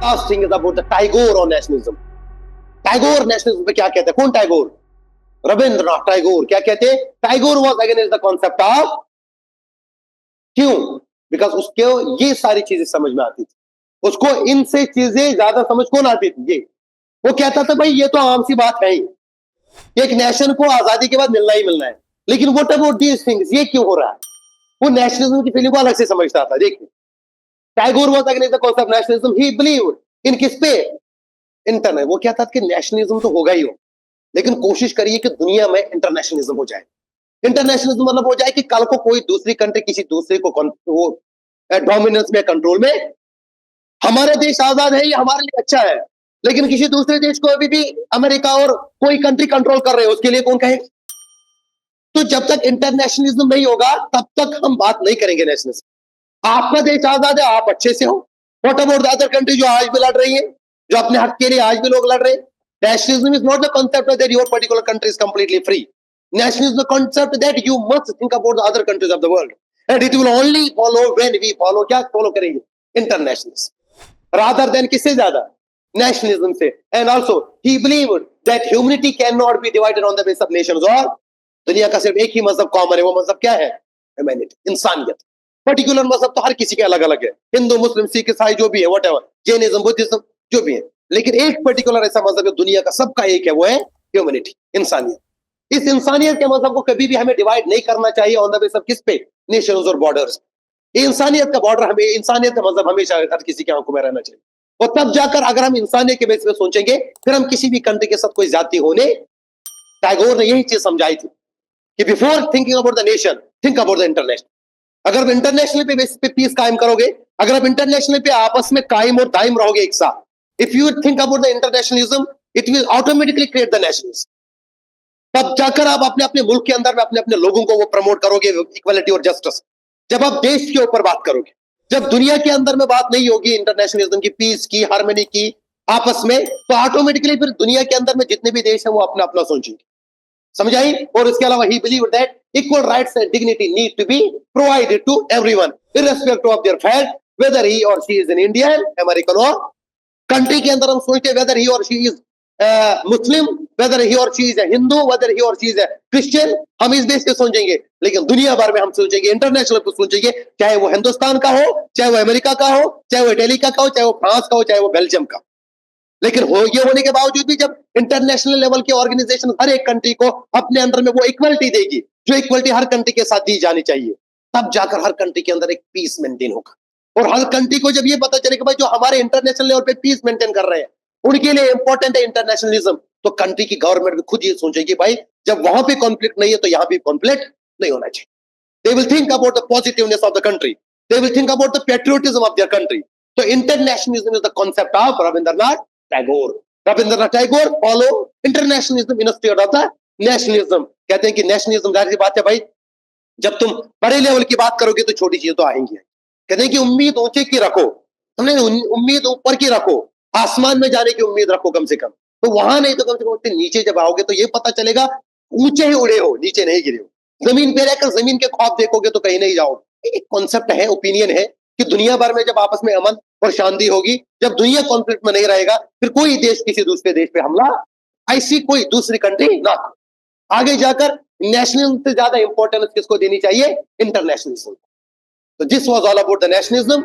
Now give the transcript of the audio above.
last thing is about the Tagore on nationalism. Tagore nationalism पे क्या कहते हैं? कौन टैगोर? रविंद्रनाथ टैगोर क्या कहते हैं? Tagore was against the concept of, क्यों? बिकॉज उसको ये सारी चीजें समझ में आती थी, उसको इनसे चीजें ज्यादा समझ कौन आती थी? ये वो कहता था भाई ये तो आम सी बात है ही, एक नेशन को आजादी के बाद मिलना ही मिलना है, लेकिन व्हाट अबाउट दीस थिंग्स, ये क्यों हो रहा है? वो नेशनलिज्म की फीलिंग को अलग से समझता था। देखिए, Tagore was against the concept nationalism, he believed in किस पे? इंटरनेट। वो क्या था कि नेशनलिज्म तो होगा ही हो, लेकिन कोशिश करिए कि दुनिया में इंटरनेशनलिज्म हो जाए। इंटरनेशनलिज्म मतलब हो जाए कि कल को कोई दूसरी कंट्री किसी दूसरे को वो डोमिनेंस में, कंट्रोल में, हमारा देश आजाद है, ये हमारे लिए अच्छा है, लेकिन किसी दूसरे देश को अभी भी अमेरिका और कोई कंट्री कंट्रोल कर रहे हो, उसके लिए कौन कहे? तो जब तक इंटरनेशनलिज्म नहीं होगा तब तक हम बात नहीं करेंगे नेशनलिज्म। आपका देश आजाद है, आप अच्छे से हो। What about the other country जो आज भी लड़ रही है, जो अपने हक के लिए आज भी लोग लड़ रहे हैं? Nationalism is not the concept that your particular country is completely free. Nationalism is the concept that you must think about the other countries of the world, and it will only follow when we follow, क्या follow करेंगे? Internationalism, rather than किससे ज्यादा? Nationalism से। And also he believed that humanity cannot be divided on the basis of nations, और दुनिया का सिर्फ एक ही मजहब कॉमन है, वो मजहब क्या है? Humanity, इंसानियत। पर्टिकुलर मजहब तो हर किसी के अलग अलग है, हिंदू, मुस्लिम, सिख, ईसाई जो भी है, वट एवर, जैनिज्म, बुद्धिज्म जो भी है, लेकिन एक पर्टिकुलर ऐसा मजहब है दुनिया का सबका एक है, वो है ह्यूमैनिटी, इंसानियत। इस इंसानियत के मजहब को कभी भी हमें डिवाइड नहीं करना चाहिए ऑन द बेस ऑफ किस पे? नेशंस और बॉर्डर्स। इंसानियत का बॉर्डर, हमें इंसानियत का मजहब हमेशा हर किसी के आंखों में रहना चाहिए, और तब जाकर अगर हम इंसानियत के बेस पे सोचेंगे, फिर हम किसी भी कंट्री के साथ कोई जाति होने। टैगोर ने यही चीज समझाई थी कि before thinking about the nation, think about the international. अगर आप इंटरनेशनल पे बेस पे पीस कायम करोगे, अगर आप इंटरनेशनल पे आपस में कायम और दायम रहोगे एक साथ, if you think about the internationalism, it will automatically create the nationalism. तब जाकर आप अपने अपने मुल्क के अंदर में अपने अपने लोगों को वो प्रमोट करोगे, इक्वालिटी और जस्टिस। जब आप देश के ऊपर बात करोगे, जब दुनिया के अंदर में बात नहीं होगी इंटरनेशनलिज्म की, पीस की, हार्मनी की आपस में, तो ऑटोमेटिकली फिर दुनिया के अंदर में जितने भी देश हैं वो अपना अपना सोचेंगे। समझ आई? और इसके अलावा he believe that equal rights and dignity need to be provided to everyone irrespective of their faith, whether he और she is an Indian, American और कंट्री के अंदर हम सोचते हैं वेदर ही और she is Muslim, whether he और she is Hindu, whether he और शी इज क्रिश्चियन, हम इस बेस पे सोचेंगे। लेकिन दुनिया भर में हम सोचेंगे, इंटरनेशनल पे सोचेंगे, चाहे वो हिंदुस्तान का हो, चाहे वो अमेरिका का हो, चाहे वो इटली का हो, चाहे वो फ्रांस का हो, चाहे वो बेल्जियम का। लेकिन ये होने के बावजूद भी जब इंटरनेशनल लेवल के ऑर्गेनाइजेशन हर एक कंट्री को अपने अंदर में वो इक्वलिटी देगी, जो इक्वलिटी हर कंट्री के साथ दी जानी चाहिए, तब जाकर हर कंट्री के अंदर एक पीस मेंटेन होगा। और हर कंट्री को जब ये पता चलेगा भाई जो हमारे इंटरनेशनल लेवल पे पीस मेंटेन कर रहे हैं, उनके लिए इंपॉर्टेंट है इंटरनेशनलिज्म, तो कंट्री की गवर्नमेंट भी खुद ये सोचेगी भाई जब वहां पे कॉन्फ्लिक्ट नहीं है तो यहाँ पे कॉन्फ्लिक्ट नहीं होना चाहिए। They will think about the positiveness of the country. They will think about the patriotism of their country. So internationalism is the concept of Rabindranath Tagore. Rabindranath Tagore follow internationalism instead of the nationalism. कहते हैं कि nationalism जाहिर सी बात है भाई, जब तुम बड़े लेवल की बात करोगे तो छोटी चीजें तो आएंगी। कहते हैं कि उम्मीद ऊंचे की रखो, तुमने उम्मीद ऊपर की रखो, आसमान में जाने की उम्मीद रखो कम से कम, तो वहां नहीं तो कम से कम नीचे जब आओगे तो ये पता चलेगा ऊंचे ही उड़े हो, नीचे नहीं गिरे हो। जमीन पे रहकर जमीन के ख्वाब देखोगे तो कहीं नहीं जाओगे। एक कॉन्सेप्ट है, ओपिनियन है कि दुनिया भर में जब आपस में अमन और शांति होगी, जब दुनिया कॉन्फ्लिक्ट में नहीं रहेगा, फिर कोई देश किसी दूसरे देश पे हमला, ऐसी कोई दूसरी कंट्री ना। आगे जाकर नेशनलिज्म से ज्यादा इंपॉर्टेंस किसको देनी चाहिए? Internationalism. So this was all about the nationalism.